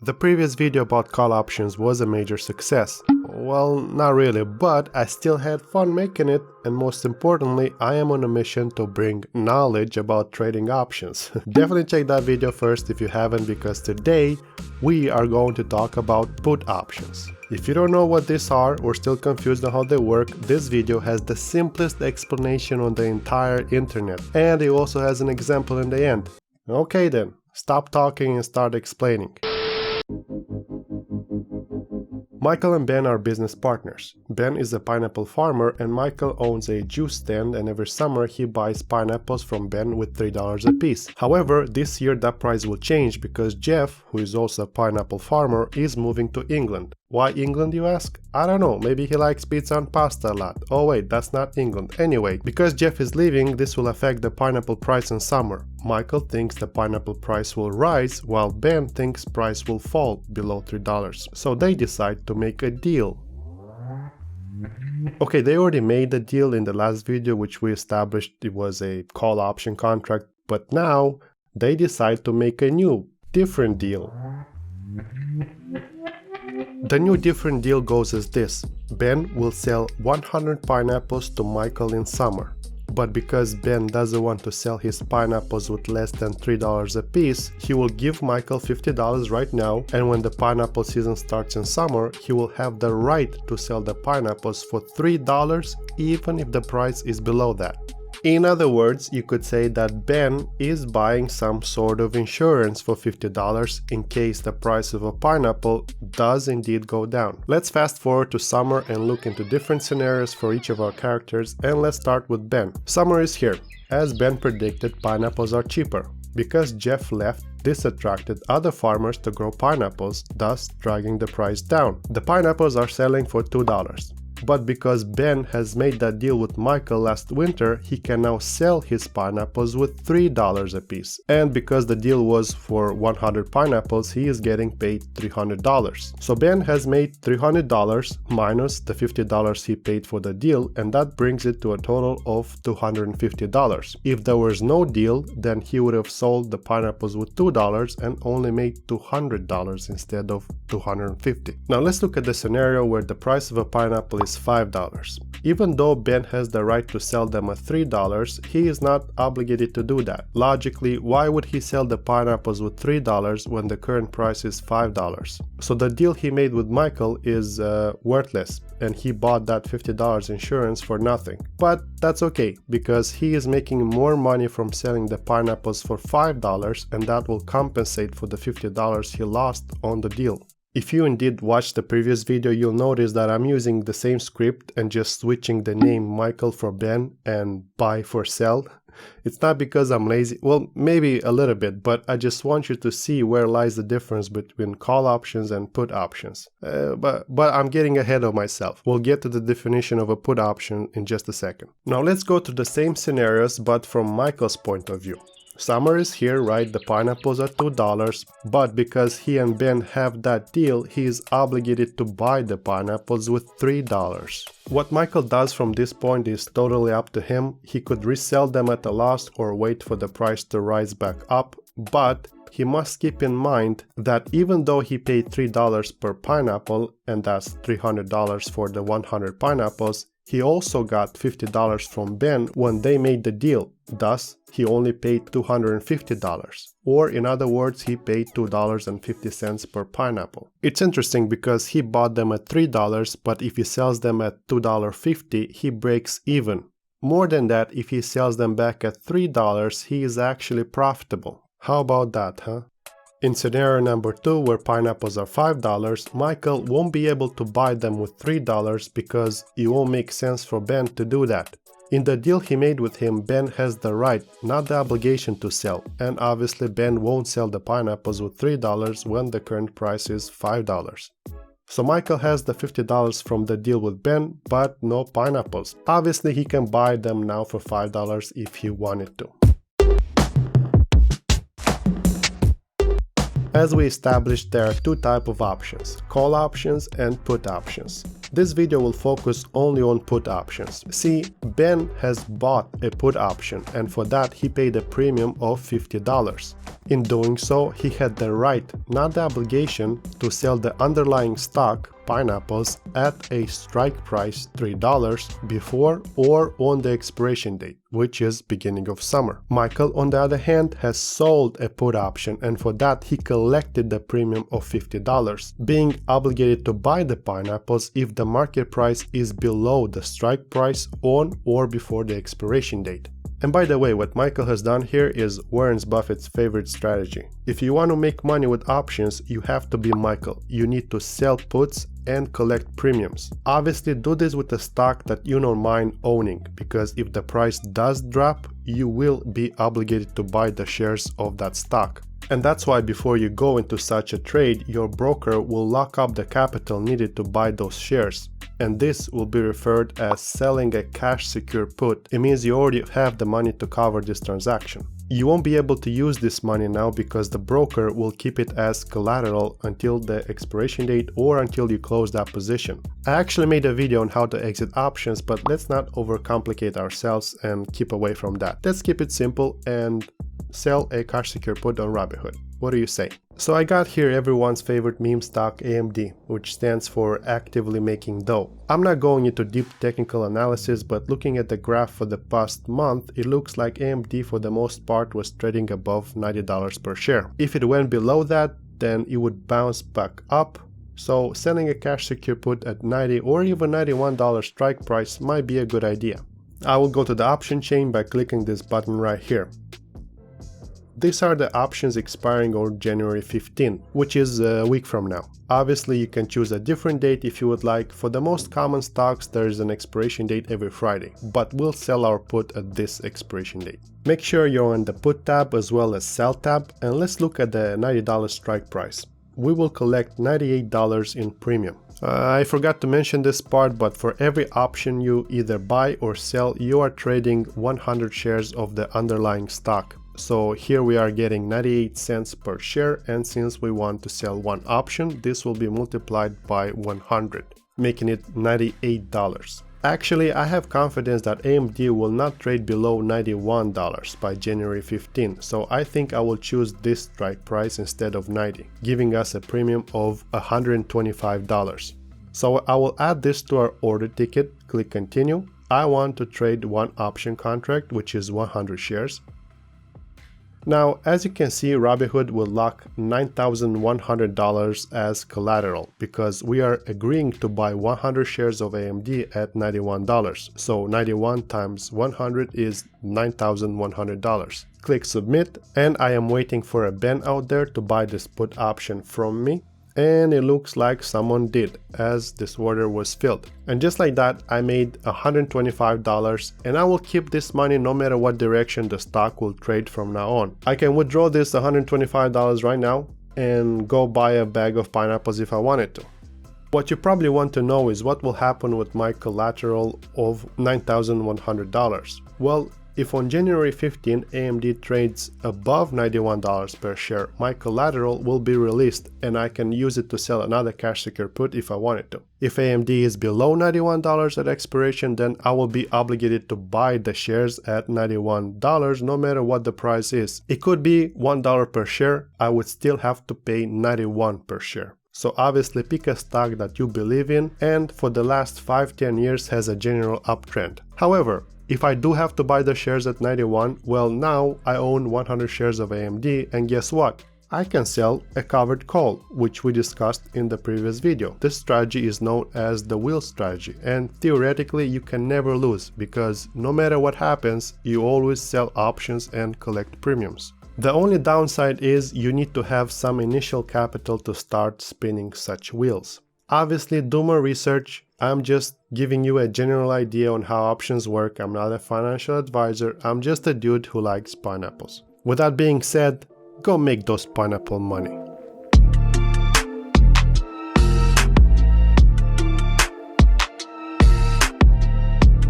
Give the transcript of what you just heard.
The previous video about call options was a major success. Well, not really, but I still had fun making it, and most importantly, I am on a mission to bring knowledge about trading options. Definitely check that video first if you haven't, because today we are going to talk about put options. If you don't know what these are or still confused on how they work, this video has the simplest explanation on the entire internet, and it also has an example in the end. Okay then, stop talking and start explaining. Michael and Ben are business partners. Ben is a pineapple farmer and Michael owns a juice stand, and every summer he buys pineapples from Ben with $3 a piece. However, this year that price will change because Jeff, who is also a pineapple farmer, is moving to England. Why England, you ask? I don't know, maybe he likes pizza and pasta a lot. Oh wait, that's not England. Anyway, because Jeff is leaving, this will affect the pineapple price in summer. Michael thinks the pineapple price will rise, while Ben thinks price will fall below $3. So they decide to make a deal. Okay, they already made the deal in the last video, which we established it was a call option contract, but now they decide to make a new, different deal. The new different deal goes as this: Ben will sell 100 pineapples to Michael in summer. But because Ben doesn't want to sell his pineapples with less than $3 a piece, he will give Michael $50 right now, and when the pineapple season starts in summer, he will have the right to sell the pineapples for $3 even if the price is below that. In other words, you could say that Ben is buying some sort of insurance for $50 in case the price of a pineapple does indeed go down. Let's fast forward to summer and look into different scenarios for each of our characters, and let's start with Ben. Summer is here. As Ben predicted, pineapples are cheaper. Because Jeff left, this attracted other farmers to grow pineapples, thus dragging the price down. The pineapples are selling for $2. But because Ben has made that deal with Michael last winter, he can now sell his pineapples with $3 a piece. And because the deal was for 100 pineapples, he is getting paid $300. So Ben has made $300 minus the $50 he paid for the deal, and that brings it to a total of $250. If there was no deal, then he would have sold the pineapples with $2 and only made $200 instead of $250. Now let's look at the scenario where the price of a pineapple is $5. Even though Ben has the right to sell them at $3, he is not obligated to do that. Logically, why would he sell the pineapples with $3 when the current price is $5? So the deal he made with Michael is worthless, and he bought that $50 insurance for nothing. But that's okay, because he is making more money from selling the pineapples for $5, and that will compensate for the $50 he lost on the deal. If you indeed watched the previous video, you'll notice that I'm using the same script and just switching the name Michael for Ben and buy for sell. It's not because I'm lazy, well, maybe a little bit, but I just want you to see where lies the difference between call options and put options. But I'm getting ahead of myself. We'll get to the definition of a put option in just a second. Now let's go to the same scenarios, but from Michael's point of view. Summer is here, right? The pineapples are $2, but because he and Ben have that deal, he is obligated to buy the pineapples with $3. What Michael does from this point is totally up to him. He could resell them at a loss or wait for the price to rise back up, but he must keep in mind that even though he paid $3 per pineapple, and that's $300 for the 100 pineapples, he also got $50 from Ben when they made the deal. Thus, he only paid $250. Or in other words, he paid $2.50 per pineapple. It's interesting because he bought them at $3, but if he sells them at $2.50, he breaks even. More than that, if he sells them back at $3, he is actually profitable. How about that, huh? In scenario number 2, where pineapples are $5, Michael won't be able to buy them with $3 because it won't make sense for Ben to do that. In the deal he made with him, Ben has the right, not the obligation to sell, and obviously Ben won't sell the pineapples with $3 when the current price is $5. So Michael has the $50 from the deal with Ben, but no pineapples. Obviously he can buy them now for $5 if he wanted to. As we established, there are two types of options, call options and put options. This video will focus only on put options. See, Ben has bought a put option, and for that he paid a premium of $50. In doing so, he had the right, not the obligation, to sell the underlying stock, pineapples, at a strike price $3 before or on the expiration date, which is beginning of summer. Michael, on the other hand, has sold a put option, and for that he collected the premium of $50, being obligated to buy the pineapples if the market price is below the strike price on or before the expiration date. And by the way, what Michael has done here is Warren Buffett's favorite strategy. If you want to make money with options, you have to be Michael. You need to sell puts and collect premiums. Obviously, do this with a stock that you don't mind owning, because if the price does drop, you will be obligated to buy the shares of that stock. And that's why before you go into such a trade, your broker will lock up the capital needed to buy those shares. And this will be referred as selling a cash secure put. It means you already have the money to cover this transaction. You won't be able to use this money now because the broker will keep it as collateral until the expiration date or until you close that position. I actually made a video on how to exit options, but let's not overcomplicate ourselves and keep away from that. Let's keep it simple and sell a cash secure put on Robinhood. What do you say? So I got here everyone's favorite meme stock, AMD, which stands for actively making dough. I'm not going into deep technical analysis, but looking at the graph for the past month, it looks like AMD for the most part was trading above $90 per share. If it went below that, then it would bounce back up. So selling a cash secure put at $90 or even $91 strike price might be a good idea. I will go to the option chain by clicking this button right here. These are the options expiring on January 15, which is a week from now. Obviously, you can choose a different date if you would like. For the most common stocks, there is an expiration date every Friday, but we'll sell our put at this expiration date. Make sure you're on the put tab as well as sell tab, and let's look at the $90 strike price. We will collect $98 in premium. I forgot to mention this part, but for every option you either buy or sell, you are trading 100 shares of the underlying stock. So here we are getting 98 cents per share, and since we want to sell one option, this will be multiplied by 100, making it $98. Actually, I have confidence that AMD will not trade below $91 by January 15, so I think I will choose this strike price instead of 90, giving us a premium of $125. So I will add this to our order ticket, click continue. I want to trade one option contract, which is 100 shares. Now, as you can see, Robinhood will lock $9,100 as collateral because we are agreeing to buy 100 shares of AMD at $91. So 91 times 100 is $9,100. Click submit, and I am waiting for a Ben out there to buy this put option from me. And it looks like someone did, as this order was filled. And just like that, I made $125, and I will keep this money no matter what direction the stock will trade from now on. I can withdraw this $125 right now and go buy a bag of pineapples if I wanted to. What you probably want to know is what will happen with my collateral of $9,100. Well, if on January 15 AMD trades above $91 per share, my collateral will be released and I can use it to sell another cash secure put if I wanted to. If AMD is below $91 at expiration, then I will be obligated to buy the shares at $91 no matter what the price is. It could be $1 per share, I would still have to pay $91 per share. So obviously pick a stock that you believe in and for the last 5-10 years has a general uptrend. However, if I do have to buy the shares at 91, well, now I own 100 shares of AMD, and guess what? I can sell a covered call, which we discussed in the previous video. This strategy is known as the wheel strategy, and theoretically you can never lose because no matter what happens, you always sell options and collect premiums. The only downside is you need to have some initial capital to start spinning such wheels. Obviously, do more research. I'm just giving you a general idea on how options work. I'm not a financial advisor. I'm just a dude who likes pineapples. With that being said, go make those pineapple money.